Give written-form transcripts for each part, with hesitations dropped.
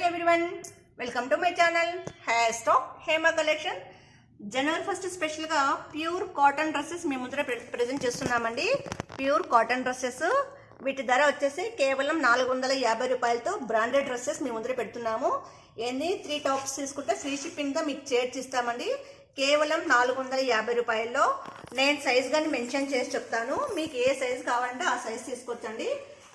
everyone, welcome to my channel Hair Stock Hema Collection. January 1st special గా pure cotton dresses మీ ముందర present చేస్తున్నామండి. Pure cotton dresses వీటి ధర వచ్చేసి కేవలం 450 రూపాయలతో బ్రాండెడ్ డ్రెస్సెస్ మీ ముందర పెడుతున్నాము. ఎన్ని 3 టాప్స్ తీసుకుంటే ఫ్రీ షిప్పింగ్ గా మీకు చేర్చిస్తామండి. కేవలం 450 రూపాయల్లో. నేను సైజ్ గాని మెన్షన్ చేసి చెప్తాను, మీకు ఏ సైజ్ కావాలంటే ఆ సైజ్ తీసుకోవచ్చండి.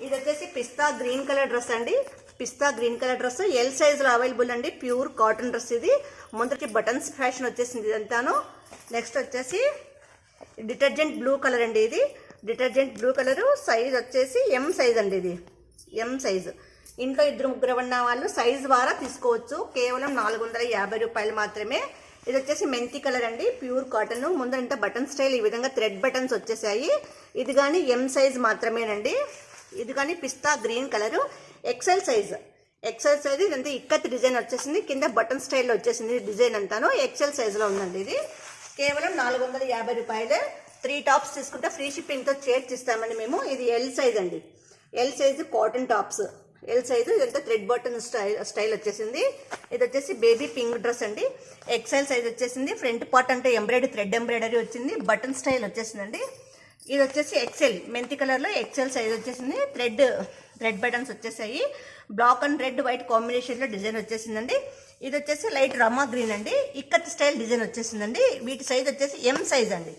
ఇది వచ్చేసి పిస్తా గ్రీన్ కలర్ డ్రెస్ అండి. పిస్తా గ్రీన్ కలర్ డ్రెస్ ఎల్ సైజులో అవైలబుల్ అండి. ప్యూర్ కాటన్ డ్రెస్ ఇది. ముందరికి బటన్స్ ఫ్యాషన్ వచ్చేసింది ఇదంతాను. నెక్స్ట్ వచ్చేసి డిటర్జెంట్ బ్లూ కలర్ అండి. ఇది డిటర్జెంట్ బ్లూ కలరు. సైజ్ వచ్చేసి ఎం సైజ్ అండి. ఇది ఎం సైజు. ఇంట్లో 2-3 ఉన్న వాళ్ళు సైజ్ ద్వారా తీసుకోవచ్చు. కేవలం 450 రూపాయలు మాత్రమే. ఇది వచ్చేసి మెంతి కలర్ అండి. Pure cotton. ముందరంతా బటన్ స్టైల్ ఈ విధంగా థ్రెడ్ బటన్స్ వచ్చేసాయి. ఇది కానీ ఎం సైజ్ మాత్రమేనండి. ఇది కానీ పిస్తా గ్రీన్ కలరు ఎక్సెల్ సైజ్. ఇదంతా ఇక్కత్ డిజైన్ వచ్చేసింది. కింద బటన్ స్టైల్లో వచ్చేసింది డిజైన్ అంతాను. ఎక్సెల్ సైజులో ఉందండి. ఇది కేవలం 450 రూపాయలే. 3 టాప్స్ తీసుకుంటే ఫ్రీ షిప్పింగ్తో చేర్చిస్తామండి మేము. ఇది ఎల్ సైజ్ అండి. L size cotton tops. L size. ఇదంతా థ్రెడ్ బటన్ స్టైల్ వచ్చేసింది. ఇది వచ్చేసి బేబీ పింక్ డ్రెస్ అండి. ఎక్సెల్ సైజ్ వచ్చేసింది. ఫ్రంట్ పార్ట్ అంటే థ్రెడ్ ఎంబ్రాయిడరీ వచ్చింది. బటన్ స్టైల్ వచ్చేసిందండి. ఇది వచ్చేసి ఎక్సెల్ మెంతి కలర్లో ఎక్సెల్ సైజ్ వచ్చేసింది. థ్రెడ్ బటన్స్ వచ్చేసాయి. బ్లాక్ అండ్ రెడ్ వైట్ కాంబినేషన్లో డిజైన్ వచ్చేసిందండి. ఇది వచ్చేసి లైట్ రమా గ్రీన్ అండి. ఇక్కత్ స్టైల్ డిజైన్ వచ్చేసిందండి. వీటి సైజ్ వచ్చేసి ఎం సైజ్ అండి.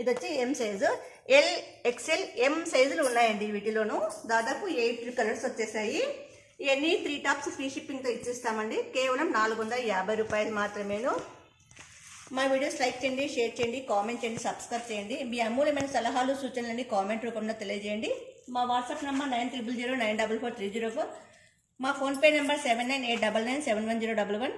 ఇది వచ్చి ఎం సైజు. ఎల్, ఎక్సెల్, ఎం సైజులు ఉన్నాయండి వీటిలోనూ. దాదాపు 8 కలర్స్ వచ్చేసాయి. ఇవన్నీ 3 టాప్స్ ఫ్రీ షిప్పింగ్తో ఇచ్చేస్తామండి. కేవలం 450 రూపాయలు మాత్రమేను. మా వీడియోస్ లైక్ చేయండి, షేర్ చేయండి, కామెంట్ చేయండి, సబ్స్క్రైబ్ చేయండి. మీ అమూల్యమైన సలహాలు సూచనలని కామెంట్ రూపంలో తెలియజేయండి. మా వాట్సాప్ నెంబర్ 9009443004. మా ఫోన్పే నెంబర్ 7989971011.